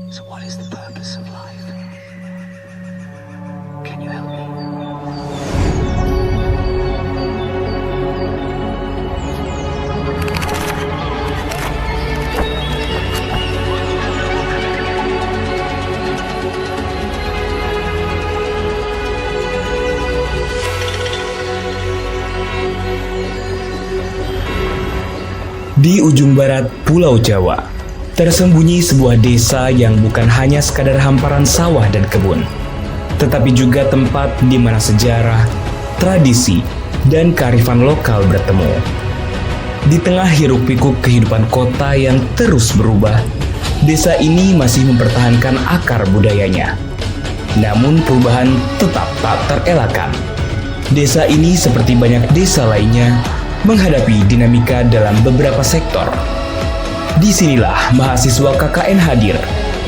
So what is the purpose of life? Can you help me? Di ujung barat Pulau Jawa, tersembunyi sebuah desa yang bukan hanya sekadar hamparan sawah dan kebun, tetapi juga tempat di mana sejarah, tradisi, dan kearifan lokal bertemu. Di tengah hiruk-pikuk kehidupan kota yang terus berubah, desa ini masih mempertahankan akar budayanya. Namun perubahan tetap tak terelakkan. Desa ini seperti banyak desa lainnya menghadapi dinamika dalam beberapa sektor. Disinilah mahasiswa KKN hadir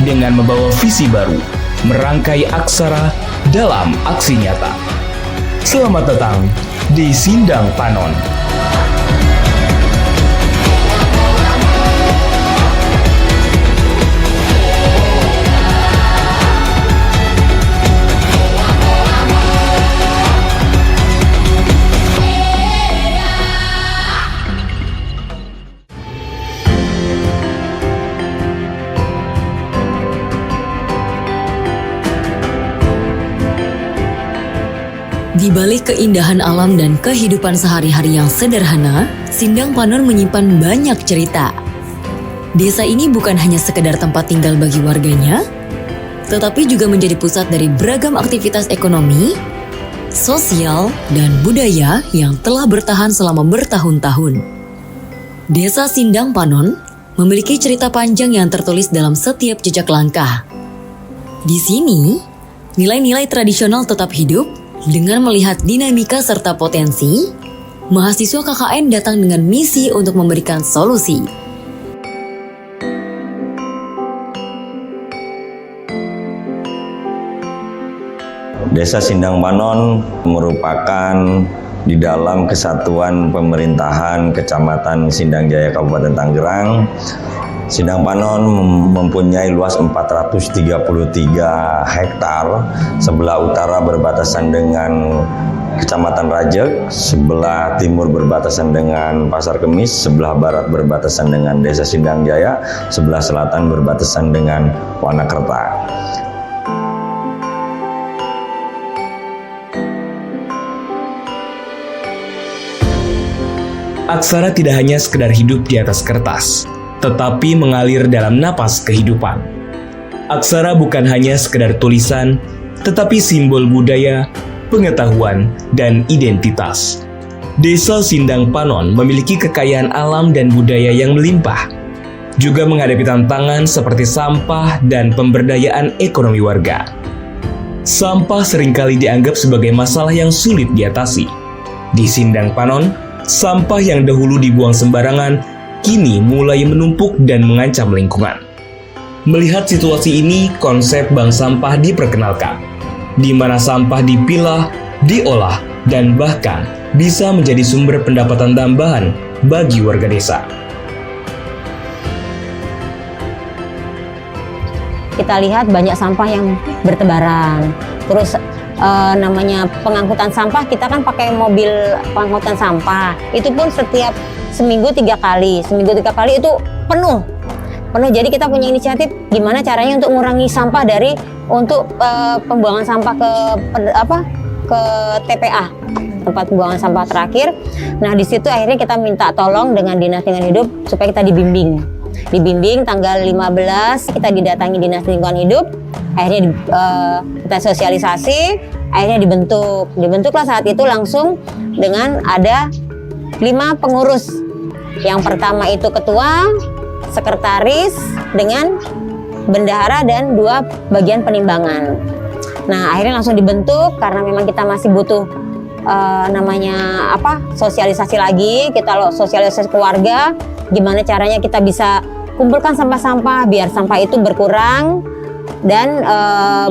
dengan membawa visi baru, merangkai aksara dalam aksi nyata. Selamat datang di Sindang Panon. Di balik keindahan alam dan kehidupan sehari-hari yang sederhana, Sindang Panon menyimpan banyak cerita. Desa ini bukan hanya sekedar tempat tinggal bagi warganya, tetapi juga menjadi pusat dari beragam aktivitas ekonomi, sosial, dan budaya yang telah bertahan selama bertahun-tahun. Desa Sindang Panon memiliki cerita panjang yang tertulis dalam setiap jejak langkah. Di sini, nilai-nilai tradisional tetap hidup. Dengan melihat dinamika serta potensi, mahasiswa KKN datang dengan misi untuk memberikan solusi. Desa Sindang Panon merupakan di dalam kesatuan pemerintahan Kecamatan Sindang Jaya Kabupaten Tangerang. Sindang Panon mempunyai luas 433 hektar, sebelah utara berbatasan dengan Kecamatan Rajek, sebelah timur berbatasan dengan Pasar Kemis, sebelah barat berbatasan dengan Desa Sindang Jaya, sebelah selatan berbatasan dengan Wanakerta. Aksara tidak hanya sekedar hidup di atas kertas, tetapi mengalir dalam napas kehidupan. Aksara bukan hanya sekedar tulisan, tetapi simbol budaya, pengetahuan, dan identitas. Desa Sindang Panon memiliki kekayaan alam dan budaya yang melimpah, juga menghadapi tantangan seperti sampah dan pemberdayaan ekonomi warga. Sampah seringkali dianggap sebagai masalah yang sulit diatasi. Di Sindang Panon, sampah yang dahulu dibuang sembarangan kini mulai menumpuk dan mengancam lingkungan. Melihat situasi ini, konsep bank sampah diperkenalkan, di mana sampah dipilah, diolah, dan bahkan bisa menjadi sumber pendapatan tambahan bagi warga desa. Kita lihat banyak sampah yang bertebaran. Terus namanya pengangkutan sampah, kita kan pakai mobil pengangkutan sampah. Itu pun setiap seminggu 3 kali itu penuh. Jadi kita punya inisiatif gimana caranya untuk mengurangi sampah dari untuk pembuangan sampah ke TPA, tempat pembuangan sampah terakhir. Nah, di situ akhirnya kita minta tolong dengan Dinas Lingkungan Hidup supaya kita dibimbing tanggal 15 kita didatangi Dinas Lingkungan Hidup. Akhirnya kita sosialisasi, akhirnya dibentuklah saat itu langsung dengan ada 5 pengurus. Yang pertama itu ketua, sekretaris dengan bendahara dan 2 bagian penimbangan. Nah, akhirnya langsung dibentuk karena memang kita masih butuh sosialisasi lagi. Kita sosialisasi ke warga, gimana caranya kita bisa kumpulkan sampah-sampah biar sampah itu berkurang dan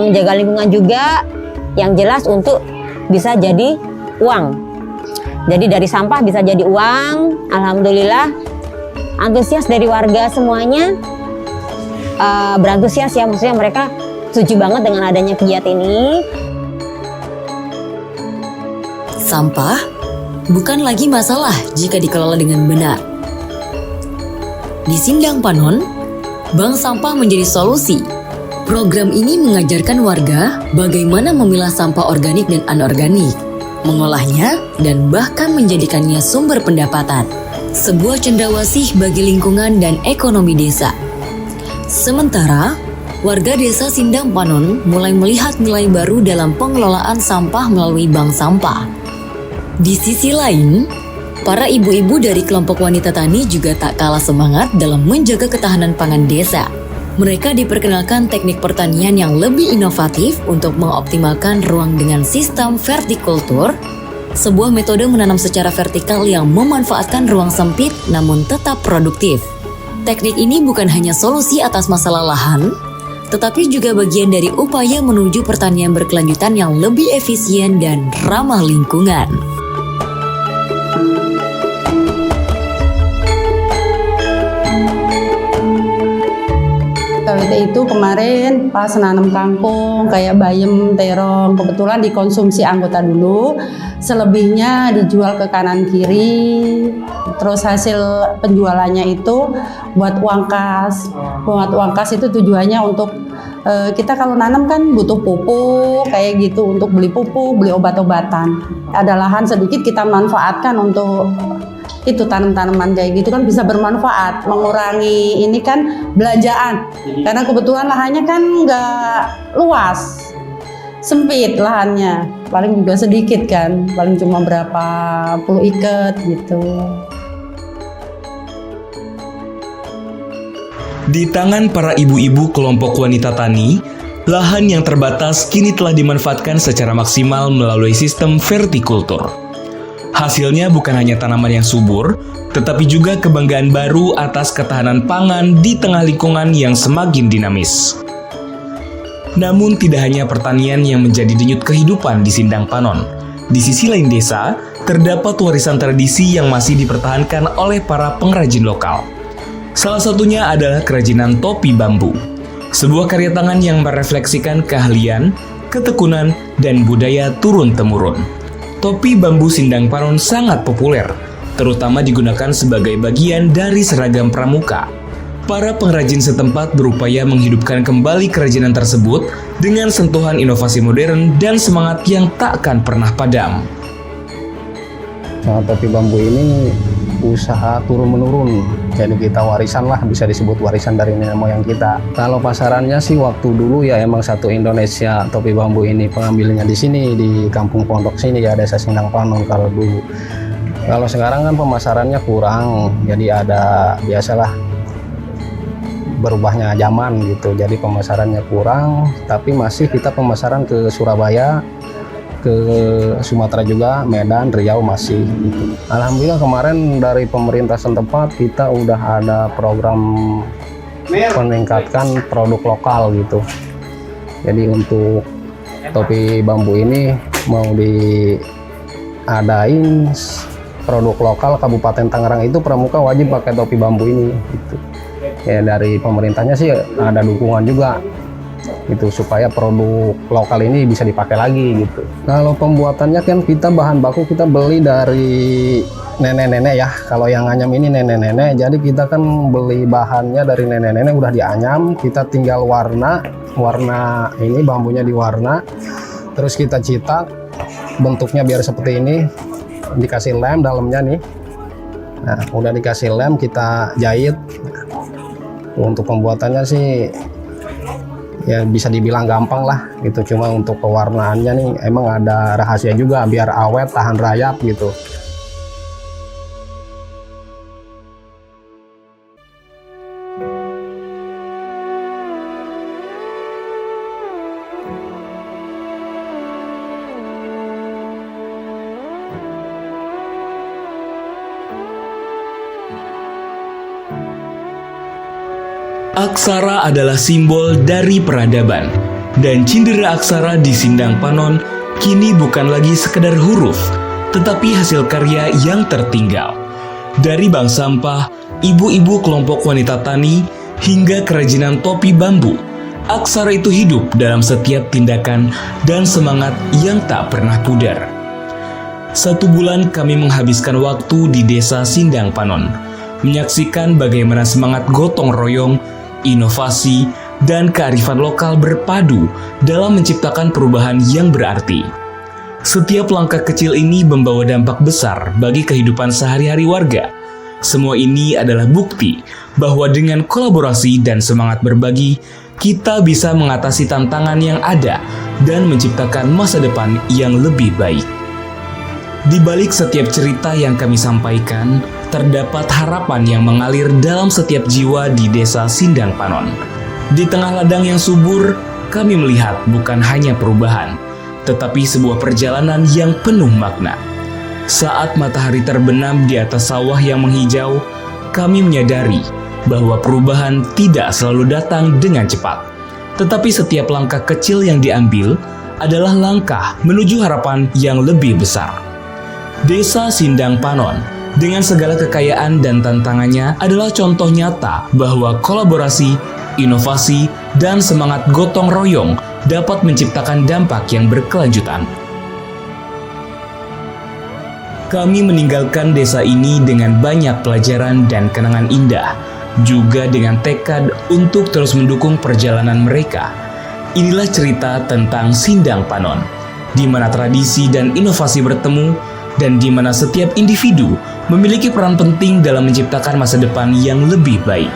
menjaga lingkungan juga, yang jelas untuk bisa jadi uang. Jadi dari sampah bisa jadi uang. Alhamdulillah antusias dari warga semuanya. berantusias ya, maksudnya mereka setuju banget dengan adanya kegiatan ini. Sampah bukan lagi masalah jika dikelola dengan benar. Di Sindang Panon, bank sampah menjadi solusi. Program ini mengajarkan warga bagaimana memilah sampah organik dan anorganik, mengolahnya, dan bahkan menjadikannya sumber pendapatan. Sebuah cendrawasih bagi lingkungan dan ekonomi desa. Sementara, warga desa Sindang Panon mulai melihat nilai baru dalam pengelolaan sampah melalui bank sampah. Di sisi lain, para ibu-ibu dari kelompok wanita tani juga tak kalah semangat dalam menjaga ketahanan pangan desa. Mereka diperkenalkan teknik pertanian yang lebih inovatif untuk mengoptimalkan ruang dengan sistem vertikultur, sebuah metode menanam secara vertikal yang memanfaatkan ruang sempit namun tetap produktif. Teknik ini bukan hanya solusi atas masalah lahan, tetapi juga bagian dari upaya menuju pertanian berkelanjutan yang lebih efisien dan ramah lingkungan. KWT itu kemarin pas nanam kangkung kayak bayam, terong, kebetulan dikonsumsi anggota dulu, selebihnya dijual ke kanan kiri. Terus hasil penjualannya itu buat uang kas. Buat uang kas itu tujuannya untuk kita kalau nanam kan butuh pupuk kayak gitu, untuk beli pupuk, beli obat-obatan. Ada lahan sedikit kita manfaatkan untuk itu tanam-tanaman kayak gitu kan bisa bermanfaat, mengurangi ini kan belanjaan. Karena kebetulan lahannya kan nggak luas, sempit lahannya, paling juga sedikit kan, paling cuma berapa puluh ikat gitu. Di tangan para ibu-ibu kelompok wanita tani, lahan yang terbatas kini telah dimanfaatkan secara maksimal melalui sistem vertikultur. Hasilnya bukan hanya tanaman yang subur, tetapi juga kebanggaan baru atas ketahanan pangan di tengah lingkungan yang semakin dinamis. Namun tidak hanya pertanian yang menjadi denyut kehidupan di Sindang Panon. Di sisi lain desa, terdapat warisan tradisi yang masih dipertahankan oleh para pengrajin lokal. Salah satunya adalah kerajinan topi bambu, sebuah karya tangan yang merefleksikan keahlian, ketekunan, dan budaya turun-temurun. Topi bambu Sindang Panon sangat populer, terutama digunakan sebagai bagian dari seragam pramuka. Para pengrajin setempat berupaya menghidupkan kembali kerajinan tersebut dengan sentuhan inovasi modern dan semangat yang tak akan pernah padam. Nah, topi bambu ini usaha turun-menurun, jadi kita warisan lah, bisa disebut warisan dari nenek moyang kita. Kalau pasarannya sih waktu dulu ya emang satu Indonesia topi bambu ini pengambilnya di sini, di Kampung Pondok sini ya, Desa Sindang Panon kalau dulu. Kalau sekarang kan pemasarannya kurang, jadi ada biasalah berubahnya zaman gitu, jadi pemasarannya kurang, tapi masih kita pemasaran ke Surabaya, ke Sumatera juga, Medan, Riau masih gitu. Alhamdulillah kemarin dari pemerintah setempat kita udah ada program meningkatkan produk lokal gitu. Jadi untuk topi bambu ini mau diadain produk lokal Kabupaten Tangerang itu pramuka wajib pakai topi bambu ini gitu. Ya dari pemerintahnya sih ada dukungan juga gitu supaya produk lokal ini bisa dipakai lagi gitu. Kalau pembuatannya kan kita bahan baku kita beli dari nenek-nenek ya. Kalau yang nganyam ini nenek-nenek, jadi kita kan beli bahannya dari nenek-nenek udah dianyam, kita tinggal warna ini bambunya diwarna, terus kita cetak bentuknya biar seperti ini, dikasih lem dalamnya nih. Nah, udah dikasih lem kita jahit. Untuk pembuatannya sih ya bisa dibilang gampang lah gitu, cuma untuk pewarnaannya nih emang ada rahasia juga biar awet tahan rayap gitu. Aksara adalah simbol dari peradaban, dan cindera aksara di Sindang Panon kini bukan lagi sekedar huruf, tetapi hasil karya yang tertinggal. Dari bank sampah, ibu-ibu kelompok wanita tani hingga kerajinan topi bambu. Aksara itu hidup dalam setiap tindakan dan semangat yang tak pernah pudar. 1 bulan kami menghabiskan waktu di Desa Sindang Panon, menyaksikan bagaimana semangat gotong royong, inovasi, dan kearifan lokal berpadu dalam menciptakan perubahan yang berarti. Setiap langkah kecil ini membawa dampak besar bagi kehidupan sehari-hari warga. Semua ini adalah bukti bahwa dengan kolaborasi dan semangat berbagi, kita bisa mengatasi tantangan yang ada dan menciptakan masa depan yang lebih baik. Di balik setiap cerita yang kami sampaikan, terdapat harapan yang mengalir dalam setiap jiwa di Desa Sindang Panon. Di tengah ladang yang subur, kami melihat bukan hanya perubahan, tetapi sebuah perjalanan yang penuh makna. Saat matahari terbenam di atas sawah yang menghijau, kami menyadari bahwa perubahan tidak selalu datang dengan cepat. Tetapi setiap langkah kecil yang diambil adalah langkah menuju harapan yang lebih besar. Desa Sindang Panon dengan segala kekayaan dan tantangannya adalah contoh nyata bahwa kolaborasi, inovasi, dan semangat gotong royong dapat menciptakan dampak yang berkelanjutan. Kami meninggalkan desa ini dengan banyak pelajaran dan kenangan indah, juga dengan tekad untuk terus mendukung perjalanan mereka. Inilah cerita tentang Sindang Panon, di mana tradisi dan inovasi bertemu, dan di mana setiap individu memiliki peran penting dalam menciptakan masa depan yang lebih baik.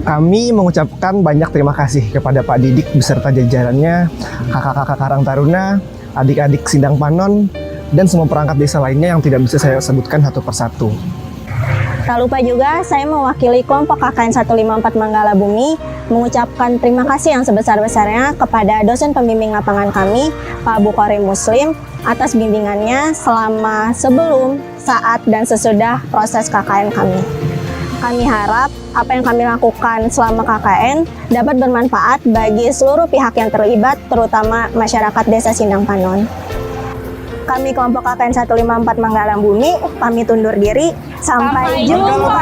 Kami mengucapkan banyak terima kasih kepada Pak Didik beserta jajarannya, kakak-kakak Karang Taruna, adik-adik Sindang Panon, dan semua perangkat desa lainnya yang tidak bisa saya sebutkan satu persatu. Tak lupa juga saya mewakili kelompok KKN 154 Manggala Bumi mengucapkan terima kasih yang sebesar-besarnya kepada dosen pembimbing lapangan kami, Pak Bukhari Muslim, atas bimbingannya selama sebelum, saat, dan sesudah proses KKN kami. Kami harap apa yang kami lakukan selama KKN dapat bermanfaat bagi seluruh pihak yang terlibat, terutama masyarakat Desa Sindang Panon. Kami kelompok KKN 154 Manggalang Bumi, pamit undur diri. Sampai jumpa.